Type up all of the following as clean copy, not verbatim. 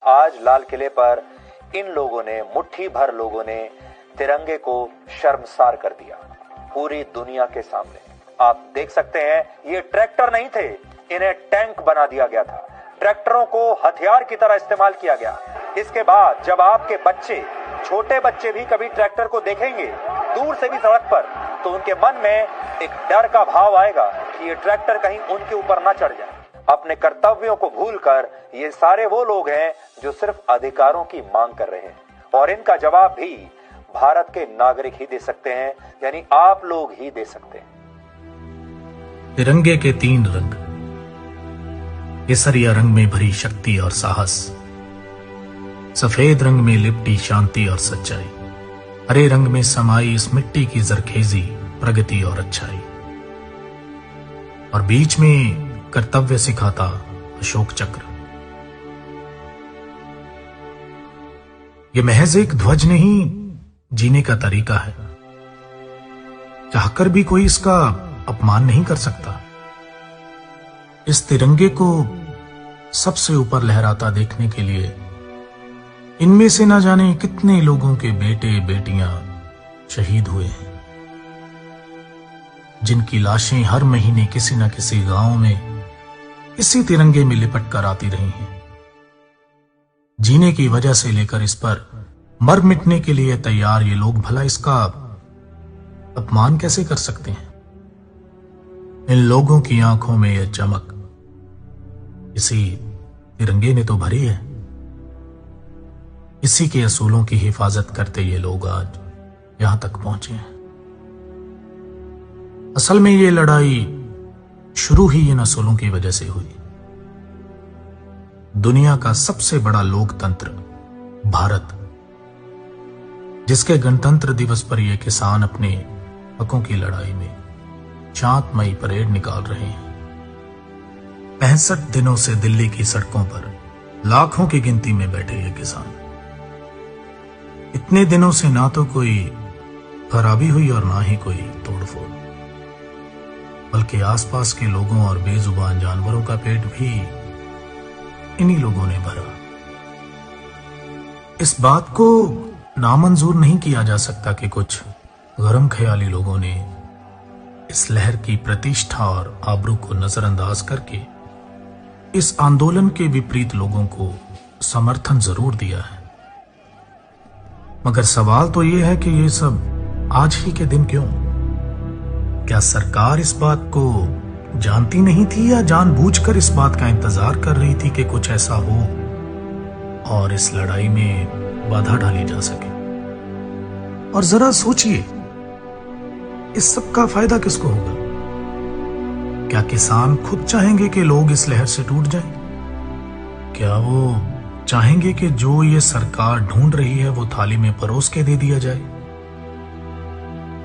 आज लाल किले पर इन लोगों ने, मुट्ठी भर लोगों ने तिरंगे को शर्मसार कर दिया पूरी दुनिया के सामने। आप देख सकते हैं, ये ट्रैक्टर नहीं थे, इन्हें टैंक बना दिया गया था। ट्रैक्टरों को हथियार की तरह इस्तेमाल किया गया। इसके बाद जब आपके बच्चे, छोटे बच्चे भी कभी ट्रैक्टर को देखेंगे दूर से भी सड़क पर, तो उनके मन में एक डर का भाव आएगा कि ये ट्रैक्टर कहीं उनके ऊपर ना चढ़ जाए। अपने कर्तव्यों को भूलकर ये सारे वो लोग हैं जो सिर्फ अधिकारों की मांग कर रहे हैं, और इनका जवाब भी भारत के नागरिक ही दे सकते हैं, यानी आप लोग ही दे सकते हैं। तिरंगे के 3 रंग, केसरिया रंग में भरी शक्ति और साहस, सफेद रंग में लिपटी शांति और सच्चाई, हरे रंग में समाई इस मिट्टी की जरखेजी, प्रगति और अच्छाई, और बीच में कर्तव्य सिखाता अशोक चक्र। ये महज एक ध्वज नहीं, जीने का तरीका है। चाहकर भी कोई इसका अपमान नहीं कर सकता। इस तिरंगे को सबसे ऊपर लहराता देखने के लिए इनमें से न जाने कितने लोगों के बेटे बेटियां शहीद हुए हैं, जिनकी लाशें हर महीने किसी न किसी गांव में इसी तिरंगे में लिपट कर आती रही हैं। जीने की वजह से लेकर इस पर मर मिटने के लिए तैयार ये लोग भला इसका अपमान कैसे कर सकते हैं? इन लोगों की आंखों में यह चमक इसी तिरंगे ने तो भरी है। इसी के असूलों की हिफाजत करते ये लोग आज यहां तक पहुंचे हैं। असल में ये लड़ाई शुरू ही इन असूलों की वजह से हुई। दुनिया का सबसे बड़ा लोकतंत्र भारत, जिसके गणतंत्र दिवस पर ये किसान अपने हकों की लड़ाई में शांतमयी परेड निकाल रहे हैं। 65 दिनों से दिल्ली की सड़कों पर लाखों की गिनती में बैठे ये किसान। इतने दिनों से ना तो कोई खराबी हुई और ना ही कोई तोड़फोड़, बल्कि आसपास के लोगों और बेजुबान जानवरों का पेट भी इन्हीं लोगों ने भरा। इस बात को नामंजूर नहीं किया जा सकता कि कुछ गरम ख्याली लोगों ने इस लहर की प्रतिष्ठा और आबरू को नजरअंदाज करके इस आंदोलन के विपरीत लोगों को समर्थन जरूर दिया है। मगर सवाल तो यह है कि ये सब आज ही के दिन क्यों? क्या सरकार इस बात को जानती नहीं थी या जानबूझकर इस बात का इंतजार कर रही थी कि कुछ ऐसा हो और इस लड़ाई में बाधा डाली जा सके? और जरा सोचिए, इस सब का फायदा किसको होगा? क्या किसान खुद चाहेंगे कि लोग इस लहर से टूट जाएं? क्या वो चाहेंगे कि जो ये सरकार ढूंढ रही है वो थाली में परोस के दे दिया जाए?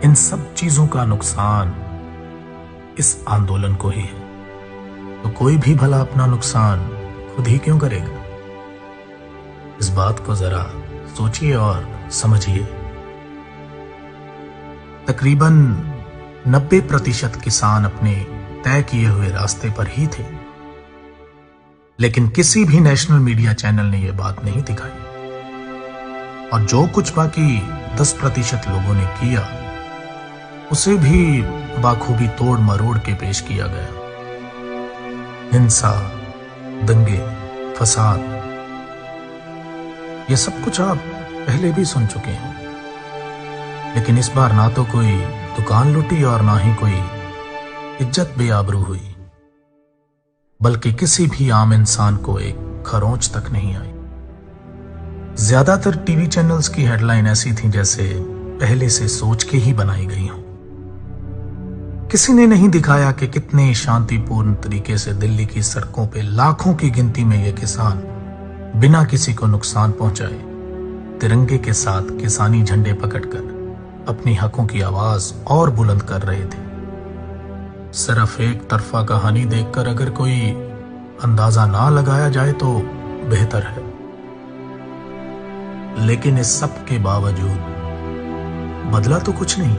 इन सब चीजों का नुकसान इस आंदोलन को ही है, तो कोई भी भला अपना नुकसान खुद ही क्यों करेगा? इस बात को जरा सोचिए और समझिए। तकरीबन 90% किसान अपने तय किए हुए रास्ते पर ही थे, लेकिन किसी भी नेशनल मीडिया चैनल ने यह बात नहीं दिखाई, और जो कुछ बाकी 10% लोगों ने किया उसे भी बाखूबी तोड़ मरोड़ के पेश किया गया। हिंसा, दंगे, फसाद, ये सब कुछ आप पहले भी सुन चुके हैं, लेकिन इस बार ना तो कोई दुकान लूटी और ना ही कोई इज्जत बेआबरू हुई, बल्कि किसी भी आम इंसान को एक खरोंच तक नहीं आई। ज्यादातर टीवी चैनल्स की हेडलाइन ऐसी थी जैसे पहले से सोच के ही बनाई गई हो। किसी ने नहीं दिखाया कि कितने शांतिपूर्ण तरीके से दिल्ली की सड़कों पे लाखों की गिनती में ये किसान बिना किसी को नुकसान पहुंचाए तिरंगे के साथ किसानी झंडे पकड़कर अपनी हकों की आवाज और बुलंद कर रहे थे। सिर्फ एक तरफा कहानी देखकर अगर कोई अंदाजा ना लगाया जाए तो बेहतर है, लेकिन इस सब के बावजूद बदला तो कुछ नहीं।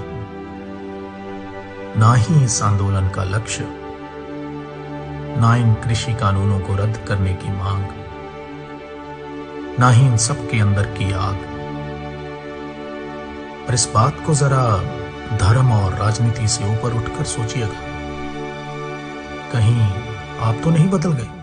ना ही इस आंदोलन का लक्ष्य, ना इन कृषि कानूनों को रद्द करने की मांग, ना ही इन सब के अंदर की आग। पर इस बात को जरा धर्म और राजनीति से ऊपर उठकर सोचिएगा, कहीं आप तो नहीं बदल गए?